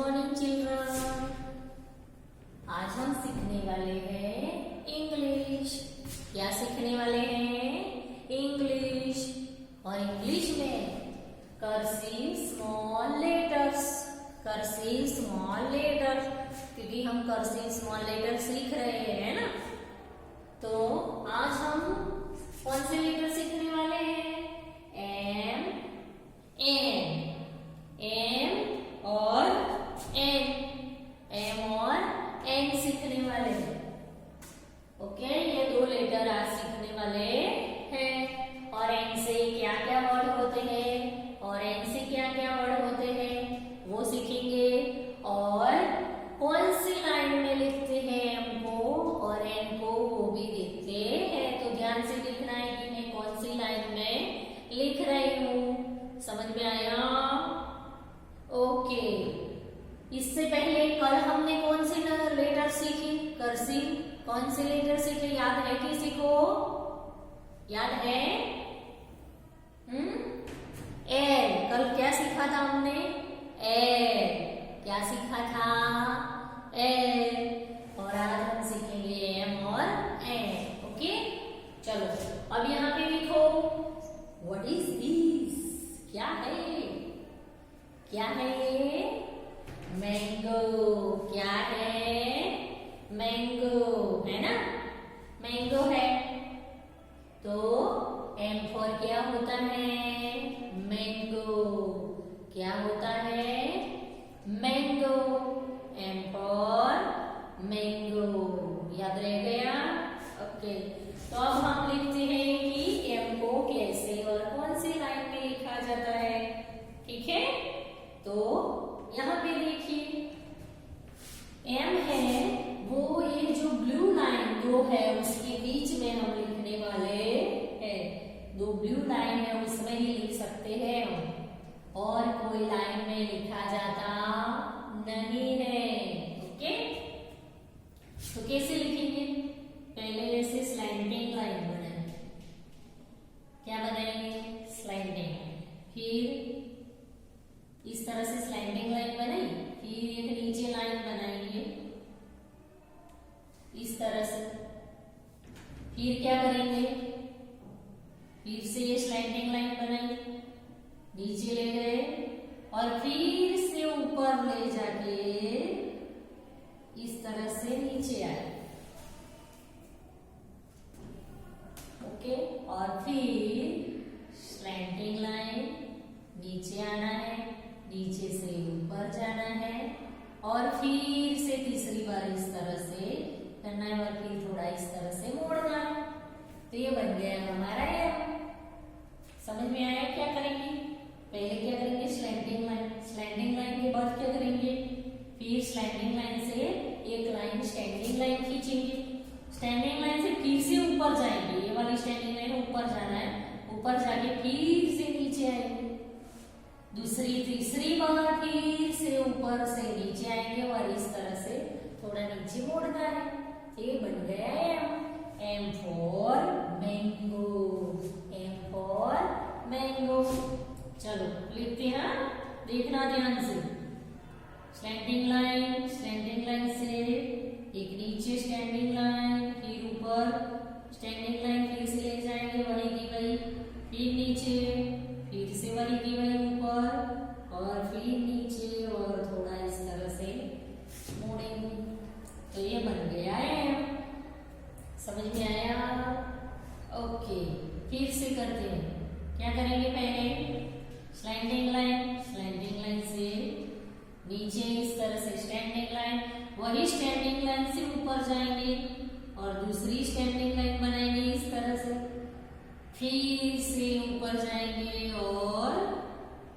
Morning children. आज हम सीखने वाले हैं इंग्लिश। क्या सीखने वाले हैं? इंग्लिश। और इंग्लिश में cursive small letters. Cursive small letters, क्योंकि हम कर्सिव स्मॉल लेटर सीख रहे हैं ना। तो आज हम कौन से लेटर सीखने वाले हैं? एम, एन, एम और एन। एम और एन सीखने वाले हैं। ओके, ये दो लेटर आज सीखने वाले हैं। और एन से क्या क्या वर्ड होते हैं और एन से क्या क्या वर्ड होते हैं वो सीखेंगे। और कौन सी लाइन में लिखते हैं एम को और एन को वो भी देखते हैं। तो ध्यान से देखना है कि मैं कौन सी लाइन में लिख रही हूँ। समझ में आया? ओके। इससे पहले कल हमने कौन सी लेटर सीखी? कर्सिव। कौन से लेटर सीखे? याद है किसी को? याद है? एल। कल क्या सीखा था हमने? एल। क्या सीखा था? एल। और आज हम सीखेंगे एम और एन। ओके, चलो अब यहाँ पे लिखो, व्हाट इज दिस? क्या है ये? क्या है ये? मैंगो। क्या है? मैंगो है ना। मैंगो है। तो एम फॉर क्या होता है? मैंगो। क्या होता है? मैंगो। M for mango. याद रह गया? ओके, तो अब हम लिखते हैं कि एम को कैसे और कौन सी लाइन में लिखा जाता है। ठीक है, तो यहाँ पे देखिए, एम है वो ये जो ब्लू लाइन जो है उसके बीच में हम लिखने वाले हैं। दो ब्लू लाइन है उसमें ही लिख सकते हैं हम, और कोई लाइन में लिखा जाता नहीं है। ओके, तो कैसे लिखेंगे? पहले ऐसे स्लैंटिंग लाइन बनाएंगे। क्या बनाएंगे? स्लैंटिंग। फिर इस तरह से स्लैंडिंग लाइन बनाई, फिर एक नीचे लाइन बनाएंगे इस तरह से। फिर क्या करेंगे? फिर से ये स्लैंडिंग लाइन बनाई, नीचे ले गए और फिर से ऊपर ले जाके इस तरह से नीचे आए। ओके, और फिर स्लैंडिंग लाइन, नीचे आना है, नीचे से ऊपर जाना है और फिर से तीसरी बार इस तरह से करना है और फिर थोड़ा इस तरह से मोड़ना है। तो ये बन गया हमारा एम। समझ में आया? क्या करेंगे? पहले क्या करेंगे? Slanting line. स्लैंडिंग लाइन के बाद क्या करेंगे? फिर स्लैंडिंग लाइन से एक लाइन स्टैंडिंग लाइन खींचेंगे। स्टैंडिंग लाइन से फिर से ऊपर जाएंगे। ये वाली स्टैंडिंग लाइन ऊपर जाना है, ऊपर जाके फिर से नीचे आएंगे। दूसरी तीसरी बार फिर से ऊपर से नीचे आएंगे और इस तरह से थोड़ा नीचे मोड़ना है। ये बन गया M. M for mango. M for mango. चलो लिखते हैं, देखना ध्यान से। स्लैंडिंग लाइन, स्लैंडिंग लाइन से एक नीचे स्टैंडिंग लाइन, फिर ऊपर स्टैंडिंग लाइन, फिर से ले जाएंगे वही की वही, फिर नीचे, फिर से वही की वही ऊपर और फिर नीचे और थोड़ा इस तरह से मोड़ेंगे। तो ये बन गया है। समझ में आया? ओके, फिर से करते हैं। क्या करेंगे? पहले स्लैंडिंग लाइन, स्लैंडिंग लाइन से नीचे इस तरह से स्टैंडिंग लाइन, वही स्टैंडिंग लाइन से ऊपर जाएंगे और दूसरी स्टैंडिंग लाइन बनाएंगे इस तरह से, फिर से ऊपर जाएंगे और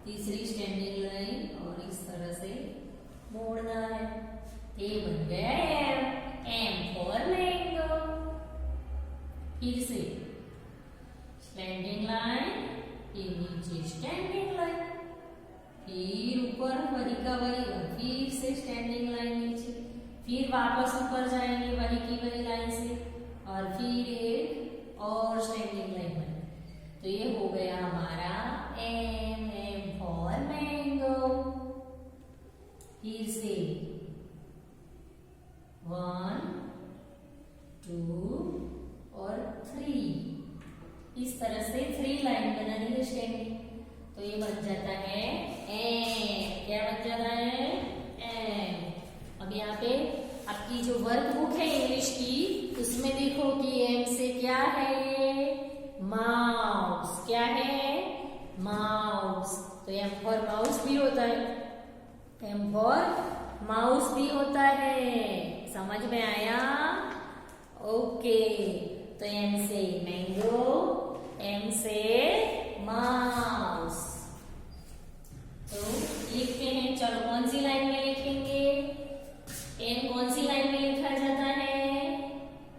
तीसरी स्टैंडिंग लाइन और इस तरह से मोड़ना है। ये बन गया एम। M for mango. फिर से स्लैंडिंग लाइन, फिर नीचे स्टैंडिंग लाइन, फिर ऊपर वही का वही, फिर से स्टैंडिंग लाइन नीचे, फिर वापस ऊपर जाएंगे वही की वही लाइन से और फिर एक और स्टैंडिंग लाइन बने। तो ये हो गया हमारा एम। M for mango. फिर से फॉर माउस भी होता है, एम फॉर माउस भी होता है। समझ में आया? ओके, तो एम से मैंगो, एम से माउस। तो लिखते हैं, चलो कौन सी लाइन में लिखेंगे? एम कौन सी लाइन में लिखा जाता है?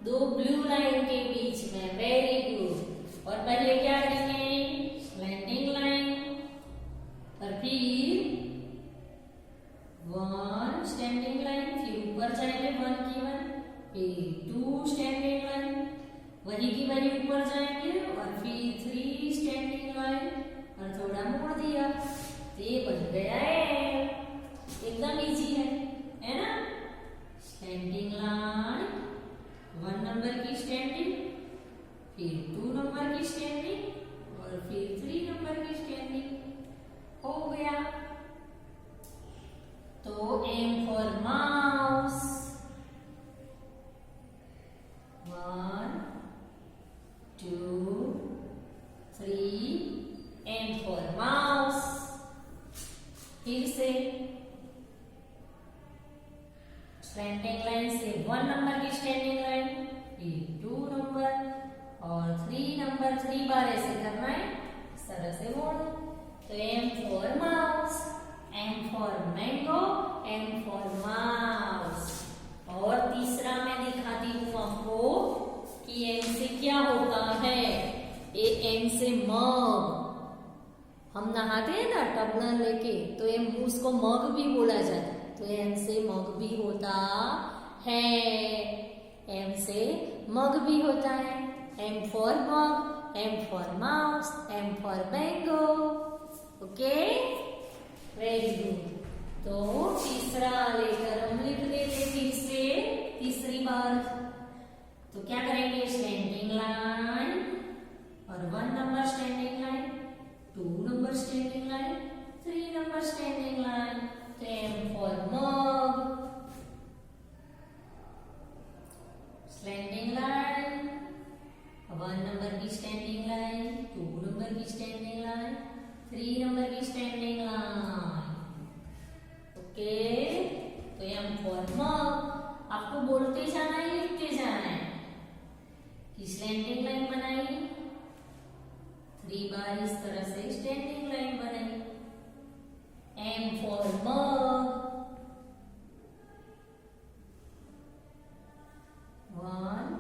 दो ब्लू लाइन के बीच में। Very good. और पहले क्या करेंगे? स्लैंटिंग लाइन, और फिर वन स्टैंडिंग लाइन, फिर ऊपर जाएंगे वन की वन, फिर टू स्टैंडिंग लाइन, वही की वही ऊपर जाएंगे, और फिर थ्री स्टैंडिंग लाइन, और थोड़ा मोड़ दिया, तो ये बन गया है। एकदम इजी है ना? स्टैंडिंग लाइन, वन नंबर की स्टैंडिंग, फिर टू नंबर की स्टैंडिंग, और फिर थ्री नंबर की स्टैंडिंग। हो गया। तो M for mouse, one two three, M for mouse. फिर से स्टैंडिंग लाइन से वन नंबर की स्टैंडिंग लाइन, फिर टू नंबर, और थ्री नंबर, 3 बार ऐसे करना है, इस तरह से मोड़ो। तो M for mouse, M for mango, M for mouse. और तीसरा मैं दिखाती हूँ आपको कि एम से क्या होता है। ये एम से मग, हम नहाते हैं ना टबलर लेके, तो ये उसको मग भी बोला जाता है। तो एम से मग भी होता है, एम से मग भी होता है। M for mug, M for mouse, M for mango. Okay, very good. तो तीसरा लेकर हम लिख देते फिर से तीसरी बार। तो क्या करेंगे? स्टैंडिंग लाइन, और one number standing line, two number standing line, three number standing line. तो M for mug, standing line, one number की स्टैंडिंग लाइन, टू नंबर की स्टैंडिंग लाइन, थ्री नंबर की स्टैंडिंग लाइन। ओके, तो M for mug. आपको बोलते जाना है, लिखते जाना है कि स्टैंडिंग लाइन बनाई, 3 बार इस तरह से स्टैंडिंग लाइन बनाई। M for mug, one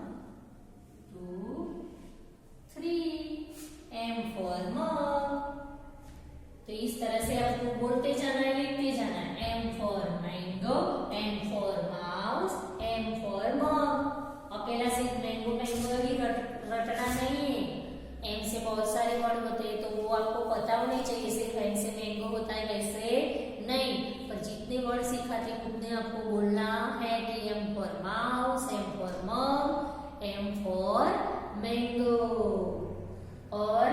two three, M for mug. तो इस तरह से आपको बोलते जाना है, लिखते जाना है। M for mango, M for mouse, M for mug. अकेला सिर्फ मैंगो मैंगो ही रटना नहीं है। एम से बहुत सारे वर्ड होते हैं, तो वो आपको पता होने चाहिए। सिर्फ एम से मैंगो होता है वैसे नहीं, पर जितने वर्ड सिखाते उतने आपको बोलना है कि M for mouse, M for mug, M for mango. और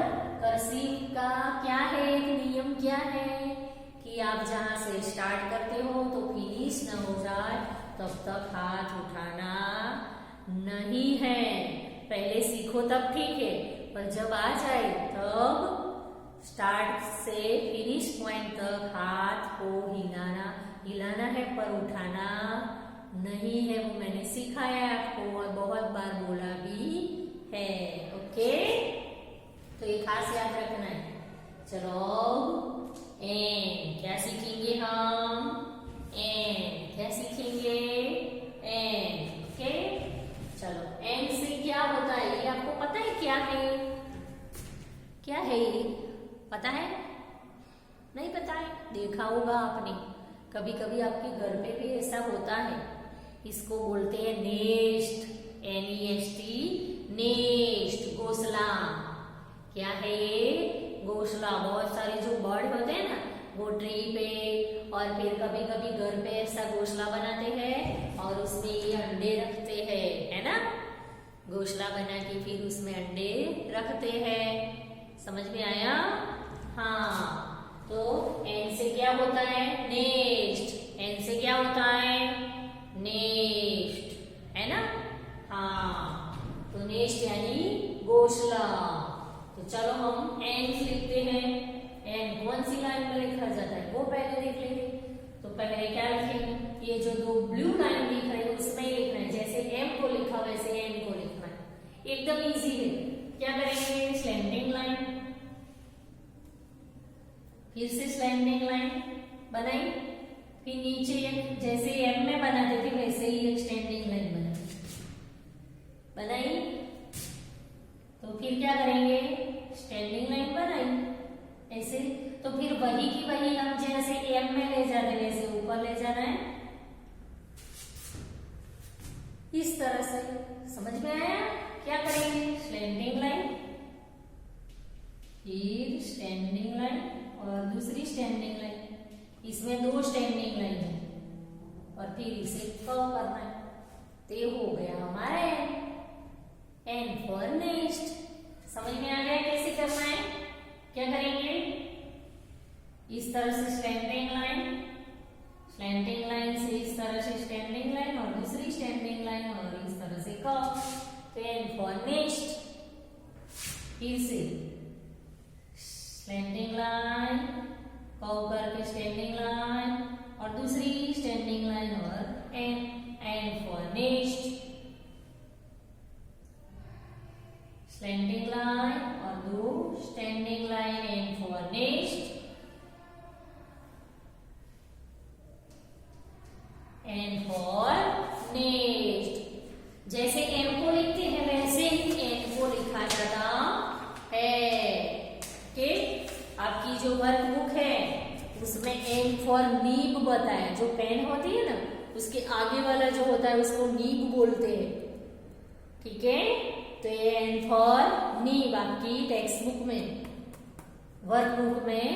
कर्सिव का क्या है, एक नियम क्या है कि आप जहां से स्टार्ट करते हो तो फिनिश न हो जाए तब तक हाथ उठाना नहीं है। पहले सीखो तब ठीक है, पर जब आ जाए तब स्टार्ट से फिनिश पॉइंट तक हाथ को हिलाना है, पर उठाना नहीं है। वो मैंने सिखाया आपको और बहुत बार बोला भी है। ओके, तो ये खास याद रखना है। चलो, एम क्या सीखेंगे हम? एम क्या सीखेंगे? एम। ओके, चलो, एम से क्या होता है ये आपको पता है? क्या है? क्या है ये पता है? नहीं पता है? देखा होगा आपने कभी कभी, आपके घर पे भी ऐसा होता है। इसको बोलते हैं नेस्ट, NEST, नेस्ट, घोंसला। क्या है ये? घोंसला। बहुत सारे जो बर्ड होते हैं ना, वो ट्री पे और फिर कभी कभी घर पे ऐसा घोंसला बनाते हैं और उसमें ये अंडे रखते हैं, है ना? घोंसला बना के फिर उसमें अंडे रखते हैं। समझ में आया? हाँ, तो एन से क्या होता है? नेस्ट। एन से क्या होता है? नेस्ट, है ना? हाँ, तो नेस्ट यानी घोंसला। तो चलो हम एन लिखते हैं। एन कौन सी लाइन में लिखा पहले देख लेंगे। तो पहले क्या लिखेंगे, ये जो दो ब्लू लाइन दिख रही है उसमें ही लिखना है, जैसे एम को लिखा वैसे एन को लिखना है, एकदम इजी है। क्या करेंगे, स्लैंडिंग लाइन, फिर से स्लैंडिंग लाइन बनाई, फिर नीचे जैसे एम में बनाते थे वैसे ही एक स्टैंडिंग लाइन बनाई। तो फिर क्या करेंगे, स्टैंडिंग लाइन बनाई ऐसे। तो फिर वही की वही हम जैसे एम में ले जाते वैसे ऊपर ले जाना है, इस तरह से। समझ में आया? क्या करेंगे, स्लैंडिंग लाइन, फिर स्टैंडिंग लाइन और दूसरी स्टैंडिंग लाइन, इसमें दो स्टैंडिंग लाइन है और फिर इसे कर्व करना है। तो ये हो गया हमारा एन फॉर नेक्स्ट। समझ में आ गया कैसे करना है? क्या करेंगे, इस तरह से स्टैंडिंग लाइन, स्लैंडिंग लाइन से इस तरह से स्टैंडिंग लाइन और दूसरी स्टैंडिंग लाइन और इस तरह से कर्व। तो एन फॉर नेक्स्ट, फिर से स्लैंडिंग लाइन, कर्व करके स्टैंडिंग लाइन और दूसरी स्टैंडिंग लाइन और N for next, slanting line और दो standing line, N for next, N for next. जैसे एम को लिखते हैं वैसे ही एन को लिखा जाता है। ओके, आपकी जो वर्कबुक है उसमें एन फॉर नीब बताया, जो पेन होती है ना उसके आगे वाला जो होता है उसको नीब बोलते हैं। ठीक है, तो एन फॉर नीब आपकी टेक्स्ट बुक में, वर्कबुक में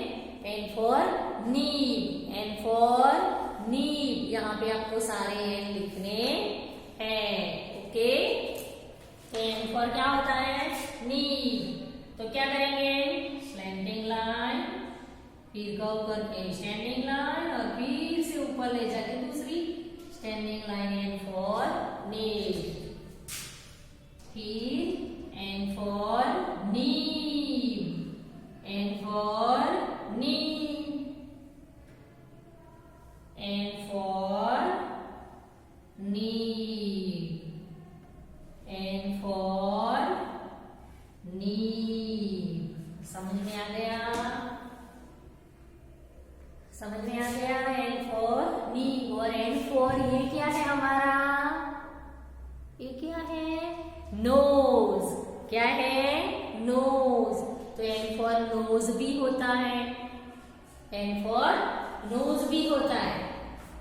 N for nib, N for nib, यहाँ पे आपको सारे एन लिखने हैं। ओके, एन फॉर क्या होता है, नीब। तो क्या करेंगे, स्लैंडिंग लाइन, फिर कर्व करके स्टैंडिंग लाइन और फिर से ऊपर ले जाके दूसरी standing line, N for nib, फिर N for nib, N for nib, N for nib, N for nib. समझ में आ गया? समझ में आ गया? N for nib. और एन फॉर ये क्या है हमारा, ये क्या है, नोज। क्या है, नोज। तो एन फॉर नोज भी होता है, एन फॉर नोज भी होता है।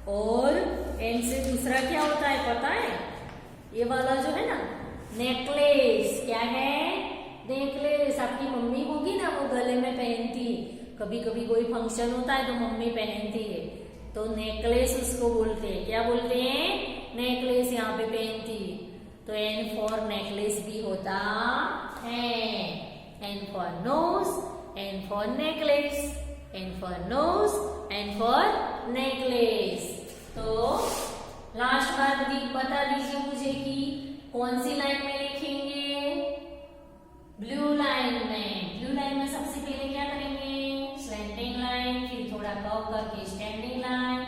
और एन से दूसरा क्या होता है पता है, ये वाला जो है ना नेकलेस। क्या है, नेकलेस। आपकी मम्मी होगी ना वो गले में पहनती, कभी कभी कोई फंक्शन होता है तो मम्मी पहनती है, तो नेकलेस उसको बोलते हैं। क्या बोलते हैं, नेकलेस यहाँ पे पहनती। तो एन फॉर नेकलेस भी होता है। N for nose, N for necklace, N for nose, N for necklace. तो लास्ट बार बता दीजिए मुझे कि कौन सी लाइन में लिखेंगे, ब्लू लाइन में। ब्लू लाइन में सबसे पहले क्या करेंगे, स्लैंडिंग लाइन, फिर थोड़ा कर्व करके स्टैंडिंग लाइन,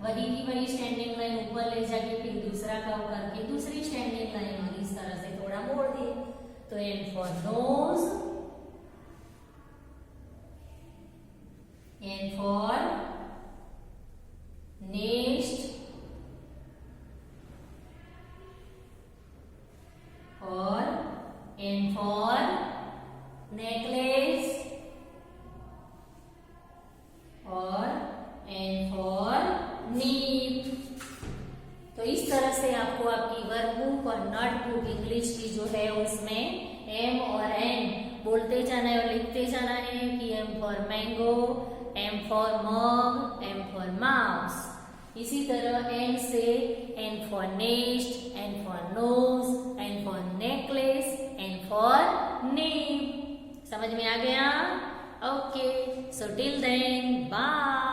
वही की वही स्टैंडिंग लाइन ऊपर ले जाके फिर दूसरा कर्व करके दूसरी स्टैंडिंग लाइन और इस तरह से थोड़ा मोड़ दिए। तो N for nose, N for next, और एन फॉर नेकलेस, और एन फॉर नीब। तो इस तरह से आपको आपकी वर्कबुक और नोटबुक इंग्लिश की जो है उसमें एम और एन बोलते जाना है और लिखते जाना है कि M for mango, M for mug, M for mouse. इसी तरह एन से N for nest, N for nose, N for necklace, N for nib. समझ में आ गया? Okay, so till then bye.